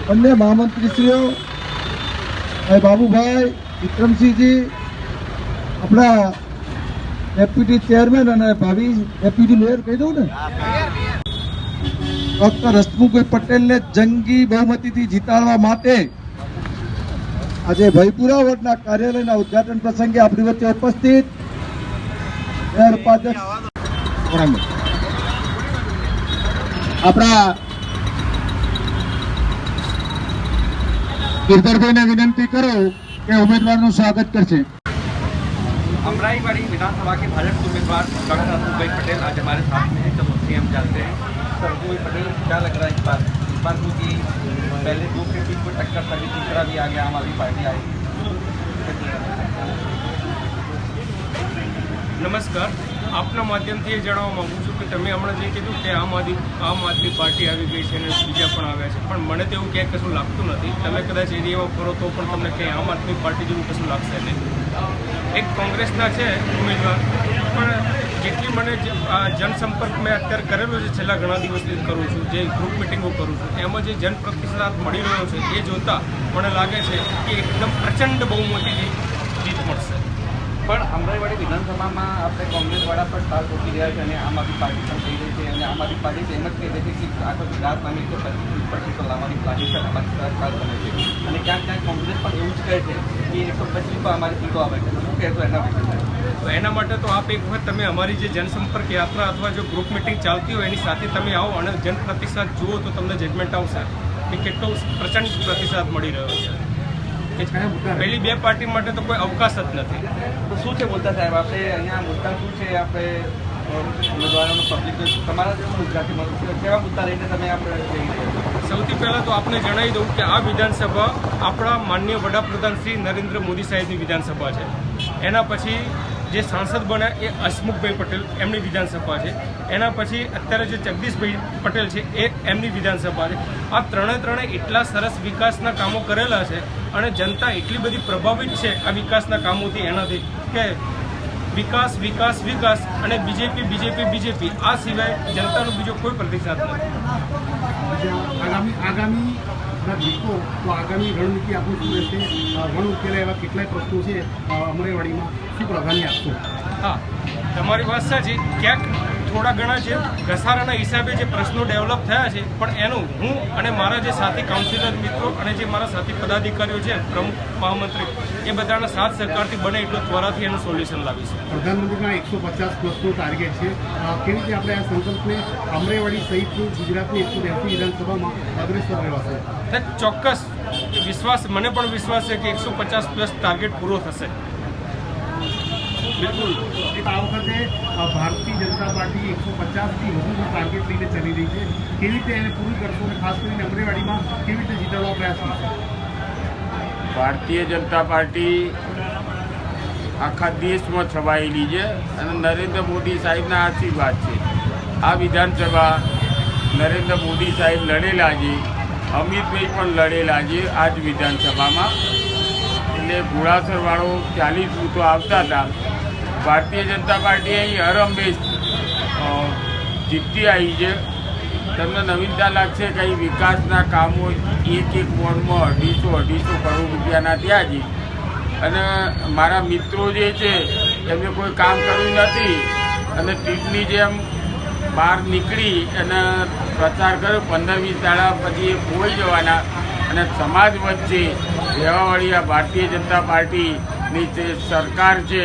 બંને મહામંત્રીશ્રીઓ ભાઈ બાબુભાઈ વિક્રમસિંહજી, આપણા ડેપ્યુટી ચેરમેન અને ભાવિ ડેપ્યુટી મેયર કહી દઉં ને, ડોક્ટર હસમુખભાઈ પટેલને જંગી બહુમતીથી જીતાડવા માટે આજે ભયપુરા વોર્ડના કાર્યાલયના ઉદઘાટન પ્રસંગે આપણી વચ્ચે ઉપસ્થિત મેયર ઉપાધ્યક્ષ આપણા गिरधरभाई विनंती करो कि उम्मीदवार स्वागत कर। अमराईवाड़ी विधानसभा के भाजपा उम्मीदवार डॉक्टर हसमुखभाई पटेल आज हमारे साथ में हैं। चलो सीएम जानते हैं सर, हसमुखभाई पटेल क्या लग रहा है इस बार क्योंकि पहले दो के बीच में टक्कर था, तीसरा भी आ गया, आम आदमी पार्टी आई। नमस्कार, આપના માધ્યમથી એ જણાવવા માગું છું કે તમે હમણાં જે કીધું કે આમ આદમી પાર્ટી આવી ગઈ છે અને બીજા પણ આવ્યા છે, પણ મને તો એવું ક્યાંય કશું લાગતું નથી। તમે કદાચ એરિયામાં ફરો તો પણ તમને ક્યાંય આમ આદમી પાર્ટી જેવું કશું લાગશે નહીં। એક કોંગ્રેસના છે ઉમેદવાર, પણ જેટલી મને જનસંપર્ક મેં અત્યારે કરેલો છે, છેલ્લા ઘણા દિવસથી કરું છું, જે ગ્રુપ મિટિંગો કરું છું, એમાં જે જનપ્રતિસાદ મળી રહ્યો છે એ જોતાં મને લાગે છે કે એકદમ પ્રચંડ બહુમતીથી જીત મળશે। પણ અમરાઈવાડી વિધાનસભામાં આપણે કોંગ્રેસવાળા પણ સ્ટાર પહોંચી રહ્યા છે અને આમ આદમી પાર્ટી પણ થઈ રહી છે અને આમ આદમી પાર્ટી એમ જ કહી રહી છે કે આખો ગુજરાતમાં 125 પર લાવવાની પ્લાનિંગ છે, અમારી સરકાર બને છે અને ક્યાંક ક્યાંક કોંગ્રેસ પણ એવું જ કહે છે કે 125 પર અમારી સીટો આવે છે। શું કહેશો એના વિશે? તો એના માટે તો આપ એક વખત તમે અમારી જે જનસંપર્ક યાત્રા અથવા જો ગ્રુપ મિટિંગ ચાલતી હોય એની સાથે તમે આવો અને જનપ્રતિસાદ જુઓ તો તમને જજમેન્ટ આવશે કે કેટલો પ્રચંડ પ્રતિસાદ મળી રહ્યો છે। પહેલી બે પાર્ટી માટે તો કોઈ અવકાશ જ નથી। તો શું છે મુદ્દા સાહેબ, આપણે અહીંયા મુદ્દા શું છે, આપણે ઉમેદવારોનો પબ્લિક તમારા જેવા મુદ્દાથી કેવા મુદ્દા લઈને તમે આપણે જઈ રહ્યા છો? સૌથી પહેલાં તો આપને જણાવી દઉં કે આ વિધાનસભા આપણા માનનીય વડાપ્રધાન શ્રી નરેન્દ્ર મોદી સાહેબની વિધાનસભા છે। એના પછી જે સાંસદ બન્યા એ હસમુખભાઈ પટેલ એમની વિધાનસભા છે। એના પછી અત્યારે જે જગદીશભાઈ પટેલ છે એ એમની વિધાનસભા છે। આ ત્રણે એટલા સરસ વિકાસના કામો કરેલા છે અને જનતા એટલી બધી પ્રભાવિત છે આ વિકાસના કામોથી એનાથી કે વિકાસ વિકાસ વિકાસ અને બીજેપી આ સિવાય જનતાનો બીજો કોઈ પ્રતિસાદ નથી। આગામી જીતો તો આગામી રણનીતિ આપણું શું રહેશે? વણ ઉકેલા એવા કેટલાય પ્રશ્નો છે અમરાઈવાડીમાં, શું પ્રાધાન્ય આપશો? હા, તમારી વાત સાચી, ક્યાંક થોડા ઘણા જે ઘસારાના હિસાબે જે પ્રશ્નો ડેવલપ થયા છે, પણ એનું હું અને મારા જે સાથી કાઉન્સિલર મિત્રો અને જે મારા સાથી પદાધિકારીઓ છે, પ્રમુખ મહામંત્રી, એ બધાના સાથ સહકારથી બને એટલો ત્વરાથી એનું સોલ્યુશન લાવીશું। પ્રધાનમંત્રીના 150 પ્લસનો ટાર્ગેટ છે, કેવી રીતે આપણે આ સંકલ્પને અમરાઈવાડી સહિત ગુજરાતની 180 વિધાનસભામાં અગ્રેસર રહેવાશે? ચોક્કસ વિશ્વાસ, મને પણ વિશ્વાસ છે કે 150 પ્લસ ટાર્ગેટ પૂરો થશે। બિલકુલ, આ વખતે ભારતીય જનતા પાર્ટી 150થી વધુનો ટાર્ગેટ લઈને ચાલી રહી છે, કેવી રીતે એને પૂરું કરશો અને ખાસ કરીને અમરાઈવાડીમાં કેવી રીતે જીતાડવા પ્રયાસ કરશો? ભારતીય જનતા પાર્ટી આખા દેશમાં છવાયેલી છે અને નરેન્દ્ર મોદી સાહેબના આશીર્વાદ છે। આ વિધાનસભા નરેન્દ્ર મોદી સાહેબ લડેલા છે, અમિતભાઈ પણ લડેલા છે આ જ વિધાનસભામાં, એટલે ઘોડાસરવાળો 40 બૂથો આવતા હતા। ભારતીય જનતા પાર્ટી અહીં હરહંમેશ જીતતી આવી છે। તમને નવીનતા લાગશે કે અહીં વિકાસના કામો એક વોર્ડમાં 250 કરોડ રૂપિયાના થયા છે અને મારા મિત્રો જે છે એમને કોઈ કામ કર્યું નથી અને ટીપની જેમ બહાર નીકળી અને પ્રચાર કર્યો, 15-20 દાડા પછી એ ખોઈ જવાના અને સમાજ વચ્ચે રહેવાવાળી આ ભારતીય જનતા પાર્ટીની જે સરકાર છે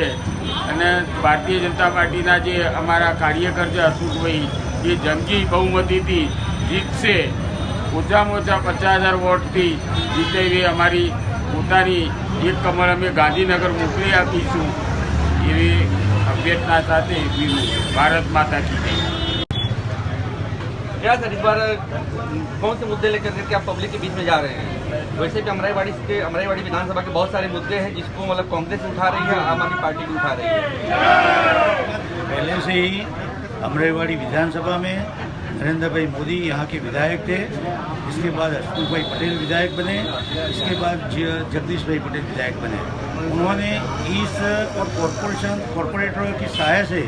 અને ભારતીય જનતા પાર્ટીના જે અમારા કાર્યકર છે હસમુખભાઈ, એ જંગી બહુમતીથી જીતશે। ઓછામાં ઓછા 50,000 વોટથી જીતેવી અમારી પોતાની એક કમળ અમે ગાંધીનગર મોકલી આપીશું એવી અભ્યર્થના સાથે ભારત માતા કી જય। क्या सर, इस बार कौन से मुद्दे लेकर के आप पब्लिक के बीच में जा रहे हैं? वैसे भी अमराईवाड़ी विधानसभा के बहुत सारे मुद्दे हैं जिसको मतलब कांग्रेस उठा रही है, आम आदमी पार्टी भी उठा रही है। पहले से ही अमराईवाड़ी विधानसभा में नरेंद्र भाई मोदी यहाँ के विधायक थे, इसके बाद हसमुख भाई पटेल विधायक बने, इसके बाद जगदीश भाई पटेल विधायक बने। उन्होंने इस कॉरपोरेटरों की सहायता से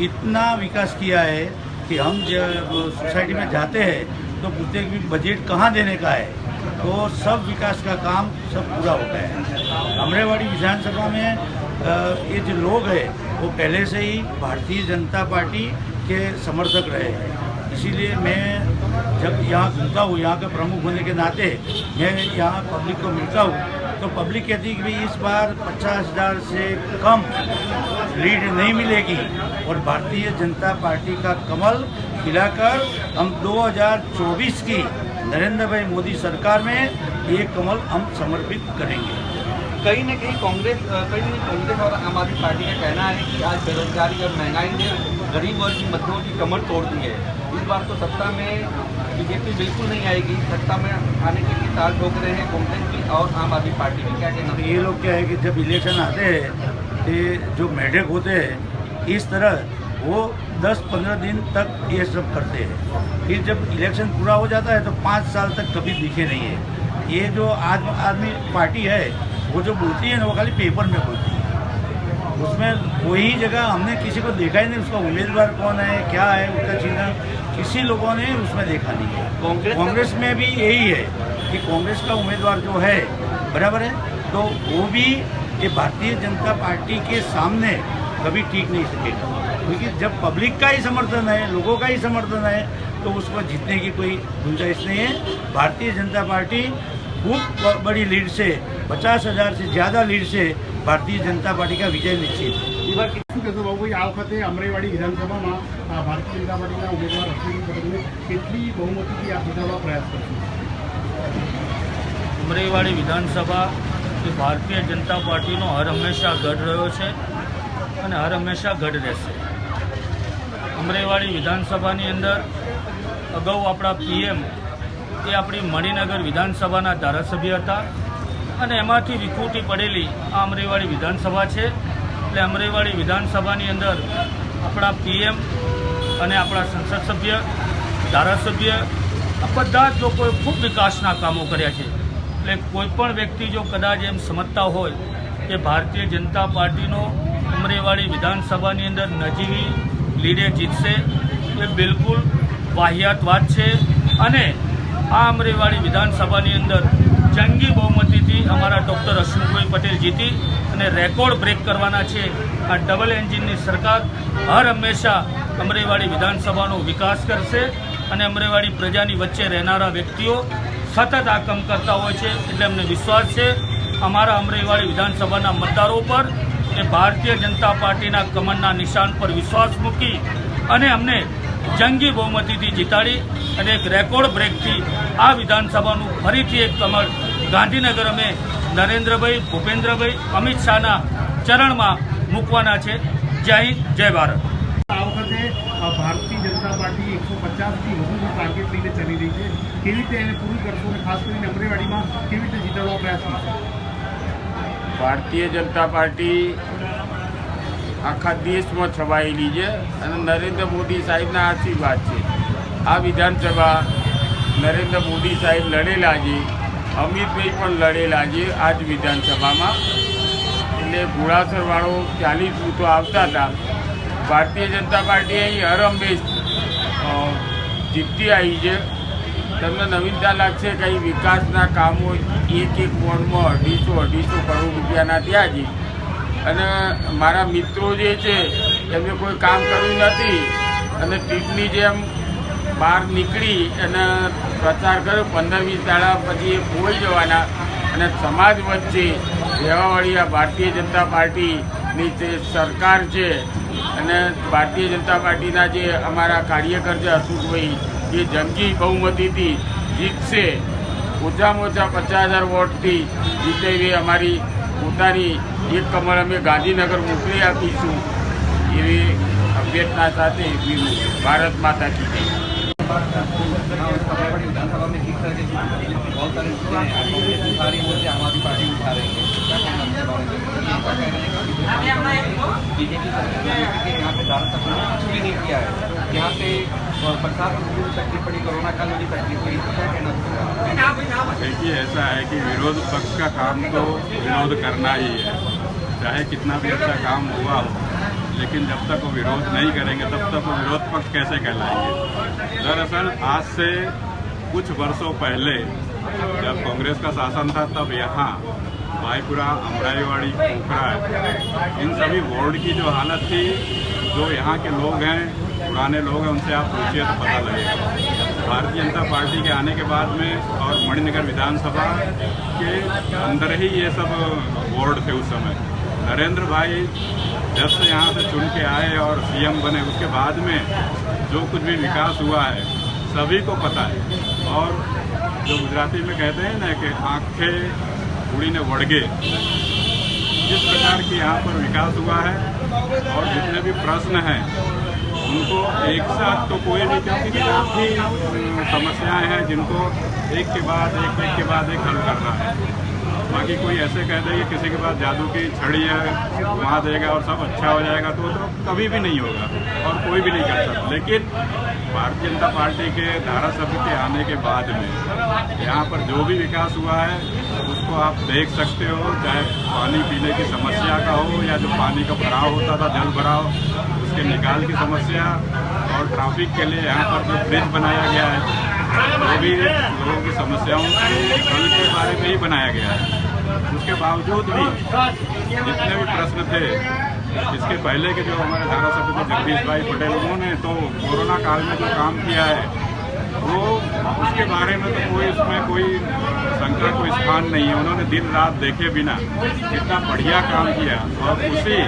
इतना विकास किया है कि हम जब सोसाइटी में जाते हैं तो पूछते हैं कि बजट कहाँ देने का है, तो सब विकास का काम सब पूरा होता है। अमरेवाड़ी विधानसभा में ये जो लोग हैं वो पहले से ही भारतीय जनता पार्टी के समर्थक रहे हैं, इसीलिए मैं जब यहाँ घूमता हूँ, यहाँ के प्रमुख होने के नाते मैं यहाँ पब्लिक को मिलता हूँ, तो पब्लिक कहती है कि भाई इस बार 50,000 से कम लीड नहीं मिलेगी और भारतीय जनता पार्टी का कमल खिलाकर हम 2024 की नरेंद्र भाई मोदी सरकार में ये कमल हम समर्पित करेंगे। कहीं न कहीं कांग्रेस और आम आदमी पार्टी का कहना है कि आज बेरोजगारी और महंगाई ने गरीब वर्ग की मध्यम की कमर तोड़ दी है। इस बार तो सत्ता में बीजेपी बिल्कुल नहीं आएगी, सत्ता में आने के लिए ताल ठोक रहे हैं कांग्रेस की और आम आदमी पार्टी की। क्या कहना है? ये लोग क्या है कि जब इलेक्शन आते हैं तो जो मेढक होते हैं इस तरह वो 10-15 दिन तक ये सब करते हैं, फिर जब इलेक्शन पूरा हो जाता है तो 5 साल तक कभी दिखे नहीं है। ये जो आम आदमी पार्टी है वो जो बोलती है ना वो खाली पेपर में बोलती है, उसमें कोई जगह हमने किसी को देखा ही नहीं, उसका उम्मीदवार कौन है क्या है उसका चिन्ह किसी लोगों ने उसमें देखा नहीं है। कांग्रेस में भी यही है कि कांग्रेस का उम्मीदवार जो है बराबर है, तो वो भी ये भारतीय जनता पार्टी के सामने कभी टिक नहीं सकेगा, क्योंकि जब पब्लिक का ही समर्थन है, लोगों का ही समर्थन है, तो उसको जीतने की कोई गुंजाइश नहीं है। भारतीय जनता पार्टी खूब बड़ी लीड से 50,000 से ज़्यादा लीड से भारतीय जनता पार्टी का विजय निश्चित है। શું કહેશો બાબુભાઈ, આ વખતે અમરેવાડી વિધાનસભામાં ભારતીય જનતા પાર્ટીના ઉમેદવાર અશ્વિની પટેલને કેટલી બહુમતીથી આ જીતાડવા પ્રયાસ કરશો? અમરેવાડી વિધાનસભા એ ભારતીય જનતા પાર્ટીનો હર હંમેશા ગઢ રહ્યો છે અને હર હંમેશા ગઢ રહેશે। અમરેવાડી વિધાનસભાની અંદર અગાઉ આપણા પીએમ એ આપણી મણિનગર વિધાનસભાના ધારાસભ્ય હતા અને એમાંથી વિખૂટી પડેલી આ અમરેવાડી વિધાનસભા છે। એટલે અમરેવાડી વિધાનસભાની અંદર આપણા પીએમ અને આપણા સંસદ સભ્ય ધારાસભ્ય આ બધા જ લોકોએ ખૂબ વિકાસના કામો કર્યા છે। એટલે કોઈપણ વ્યક્તિ જો કદાચ એમ સમજતા હોય કે ભારતીય જનતા પાર્ટીનો અમરેવાડી વિધાનસભાની અંદર નજીવી લીડે જીતશે, એ બિલકુલ વાહિયાત વાત છે। અને આ અમરેવાડી વિધાનસભાની અંદર જંગી બહુમતીથી અમારા ડૉક્ટર અશ્વિનભાઈ પટેલ જીતી અને રેકોર્ડ બ્રેક કરવાના છે। આ ડબલ એન્જિનની સરકાર હર હંમેશા અમરેવાડી વિધાનસભાનો વિકાસ કરશે અને અમરેવાડી પ્રજાની વચ્ચે રહેનારા વ્યક્તિઓ સતત આ કામ કરતા હોય છે, એટલે અમને વિશ્વાસ છે અમારા અમરેવાડી વિધાનસભાના મતદારો પર એ ભારતીય જનતા પાર્ટીના કમળના નિશાન પર વિશ્વાસ મૂકી અને અમને જંગી બહુમતીથી જીતાડી અને એક રેકોર્ડ બ્રેકથી આ વિધાનસભાનું ફરીથી એક કમળ ગાંધીનગર અમે નરેન્દ્રભાઈ, ભૂપેન્દ્રભાઈ, અમિત શાહના ચરણમાં મૂકવાના છે। જય હિન્દ, જય ભારત। આ વખતે ભારતીય જનતા પાર્ટી 150થી વધુનું ટાર્ગેટ લઈને ચાલી રહી છે, કેવી રીતે એને પૂરી કરશો અને ખાસ કરીને અમરેવાડીમાં કેવી રીતે જીતાડવા પ્રયાસ કરશો? ભારતીય જનતા પાર્ટી આખા દેશમાં છવાયેલી છે અને નરેન્દ્ર મોદી સાહેબના આશીર્વાદ છે। આ વિધાનસભા નરેન્દ્ર મોદી સાહેબ લડેલા છે, અમિતભાઈ પણ લડેલા છે આ જ વિધાનસભામાં, એટલે ઘોડાસરવાળો 40 બૂથો આવતા હતા। ભારતીય જનતા પાર્ટી અહીં હર હંમેશ જીતતી આવી છે। તમને નવીનતા લાગશે કે અહીં વિકાસના કામો એક વોર્ડમાં 250 કરોડ રૂપિયાના થયા છે અને મારા મિત્રો જે છે એમને કોઈ કામ કર્યું નથી અને ટીપની જેમ બહાર નીકળી અને પ્રચાર કર્યો, 15-20 દાડા પછી એ ખોઈ જવાના અને સમાજ વચ્ચે રહેવાવાળી આ ભારતીય જનતા પાર્ટીની જે સરકાર છે અને ભારતીય જનતા પાર્ટીના જે અમારા કાર્યકર છે અશોકભાઈ એ જંગી બહુમતીથી જીતશે। ઓછામાં ઓછા 50,000 વોટથી જીતાવી અમારી પોતાની એક કમળ અમે ગાંધીનગર મોકલી આપીશું એવી અભ્યર્થના સાથે ભારત માતા કી જય। अमरेवाड़ी विधानसभा में किस तरह से बहुत सारे मुद्दे हैं, कांग्रेस उठा रही है, आम आदमी पार्टी उठा रही है, क्या कहना है इसके बारे में? बीजेपी सरकार के यहाँ पे धारासभा में कुछ भी नहीं किया है, यहाँ पे बरसात में पूरी तकलीफ पड़ी, कोरोना काल में भी तकलीफ पड़ी, क्या कहना है? देखिए, ऐसा है कि विरोध पक्ष का काम तो विरोध करना ही है, चाहे कितना भी अच्छा काम हुआ हो, लेकिन जब तक वो विरोध नहीं करेंगे तब तक वो विरोध पक्ष कैसे कहलाएंगे। दरअसल आज से कुछ वर्षों पहले जब कांग्रेस का शासन था तब यहाँ भाईपुरा, अमराईवाड़ी, पोखरा, इन सभी वार्ड की जो हालत थी, जो यहाँ के लोग हैं, पुराने लोग हैं, उनसे आप पूछिए तो पता लगेगा। भारतीय जनता पार्टी के आने के बाद में और मणिनगर विधानसभा के अंदर ही ये सब वार्ड थे उस समय। नरेंद्र भाई जब से यहाँ से चुन के आए और सीएम बने, उसके बाद में जो कुछ भी विकास हुआ है सभी को पता है। और जो गुजराती में कहते हैं ना कि आंखें बुढ़ी ने वड़गे, जिस प्रकार की यहाँ पर विकास हुआ है और जितने भी प्रश्न हैं उनको एक साथ तो कोई भी, क्योंकि काफ़ी समस्याएं हैं जिनको एक के बाद एक हल करना है। बाकी कोई ऐसे कह दे कि किसी के पास जादू की छड़ी है, घुमा देगा और सब अच्छा हो जाएगा, तो कभी भी नहीं होगा और कोई भी नहीं कर सकता। लेकिन भारतीय जनता पार्टी के धारासभ्य के आने के बाद में यहाँ पर जो भी विकास हुआ है उसको आप देख सकते हो, चाहे पानी पीने की समस्या का हो या जो पानी का भराव होता था, जल भराव, उसके निकाल की समस्या, और ट्रैफिक के लिए यहाँ पर जो ब्रिज बनाया गया है वो भी लोगों की समस्याओं के हल के बारे में ही बनाया गया है। उसके बावजूद भी जितने भी प्रश्न थे, इसके पहले के जो हमारे धारासभ्य थे जगदीश भाई पटेल, उन्होंने तो कोरोना काल में जो काम किया है वो उसके बारे में तो कोई उसमें कोई शंका कोई स्थान नहीं है। उन्होंने दिन रात देखे बिना इतना बढ़िया काम किया और उसी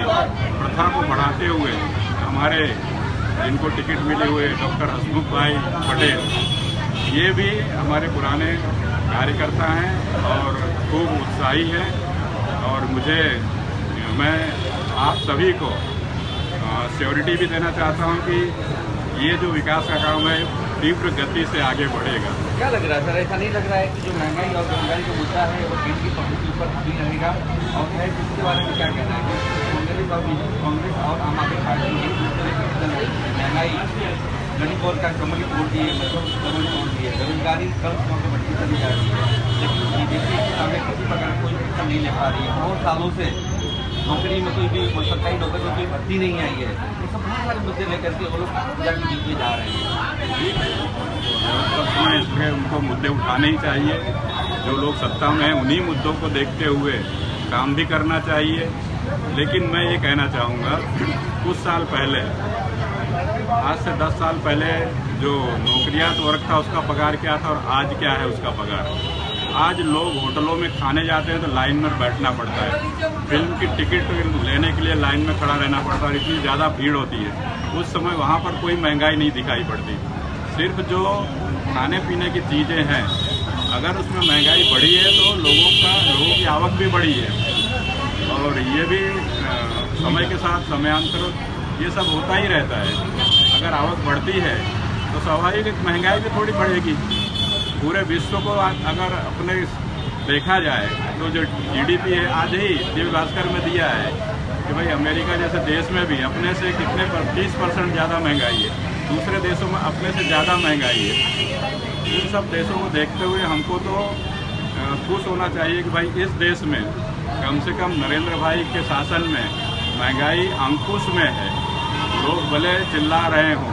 प्रथा को बढ़ाते हुए हमारे जिनको टिकट मिले हुए डॉक्टर हसमुख भाई पटेल, ये भी हमारे पुराने कार्यकर्ता हैं और खूब उत्साही हैं। और मैं आप सभी को श्योरिटी भी देना चाहता हूं कि ये जो विकास का काम है तीव्र गति से आगे बढ़ेगा। क्या लग रहा है सर, ऐसा नहीं लग रहा है कि जो महंगाई और बेरोजगारी का मुद्दा है वो केंद्र की पब्लिक के ऊपर हावी रहेगा? और है इसके बारे में क्या कहना है? कांग्रेस और आम आदमी पार्टी महंगाई गरीब वर्ग का कमर तोड़ दिए, मजदूर कमर तोड़ दिए, बेरोजगारी कम से बढ़ती चली जा रही है, लेकिन बीजेपी हमें किसी प्रकार कोई शिक्षा नहीं ले पा रही है। बहुत सालों से नौकरी में कोई भी सरकारी नौकरी में कोई भर्ती नहीं आई है। ये सब बहुत सारे मुद्दे लेकर के वो लोग पूजा की जीत में जा रहे हैं। इसलिए उनको मुद्दे उठाने ही चाहिए। जो लोग सत्ता में हैं उन्हीं मुद्दों को देखते हुए काम भी करना चाहिए। लेकिन मैं ये कहना चाहूँगा, कुछ साल पहले, आज से 10 साल पहले जो नौकरियात वर्ग था उसका पगार क्या था और आज क्या है उसका पगार। आज लोग होटलों में खाने जाते हैं तो लाइन में बैठना पड़ता है, फिल्म की टिकट लेने के लिए लाइन में खड़ा रहना पड़ता है, इतनी ज़्यादा भीड़ होती है। उस समय वहाँ पर कोई महंगाई नहीं दिखाई पड़ती। सिर्फ जो खाने पीने की चीज़ें हैं, अगर उसमें महंगाई बढ़ी है तो लोगों की आवक भी बढ़ी है। और ये भी समय के साथ समयांतर ये सब होता ही रहता है। अगर आवक बढ़ती है तो स्वाभाविक महंगाई भी थोड़ी बढ़ेगी। पूरे विश्व को अगर अपने देखा जाए तो जो जीडीपी है, आज ही दिव्य भास्कर में दिया है कि भाई अमेरिका जैसे देश में भी अपने से कितने 30% ज़्यादा महंगाई है, दूसरे देशों में अपने से ज़्यादा महंगाई है। इन सब देशों को देखते हुए हमको तो खुश होना चाहिए कि भाई इस देश में कम से कम नरेंद्र भाई के शासन में महंगाई अंकुश में है। लोग भले चिल्ला रहे हों,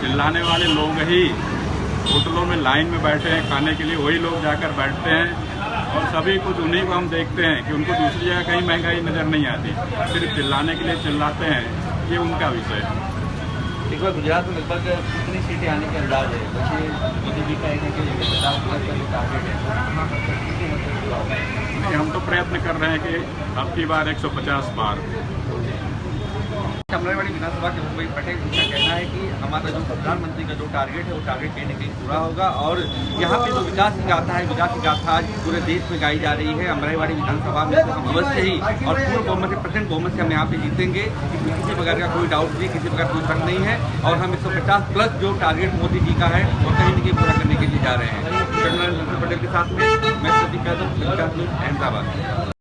चिल्लाने वाले लोग ही होटलों में लाइन में बैठे हैं खाने के लिए, वही लोग जाकर बैठते हैं और सभी कुछ उन्हीं को हम देखते हैं कि उनको दूसरी जगह कहीं महंगाई नज़र नहीं आती, सिर्फ चिल्लाने के लिए चिल्लाते हैं। ये उनका विषय है। एक बार गुजरात में लगभग कितनी सीटें आने के अंदाज है? वैसे बीजेपी का एक है कि 50+ का टारगेट है। हम तो प्रयत्न कर रहे हैं कि अब की बार 150 पार। अमराईवाड़ी विधानसभा के मुंबई पटेल का कहना है कि हमारा जो प्रधानमंत्री का जो टारगेट है वो टारगेट कहीं न कहीं पूरा होगा। और यहाँ पे जो विकास की गाथा है, विकास की गाथा आज पूरे देश में गाई जा रही है। अमराईवाड़ी विधानसभा में तो हम अवश्य ही और पूर्ण बहुमत से, प्रचंड बहुमत से हम यहाँ पे जीतेंगे। किसी प्रकार का कोई डाउट नहीं, किसी प्रकार कोई शक नहीं है। और हम 150+ जो टारगेट मोदी जी का है वो कहीं न कहीं पूरा करने के लिए जा रहे हैं। जनरल पटेल के साथ में मैं प्रदीप यादव, अहमदाबाद।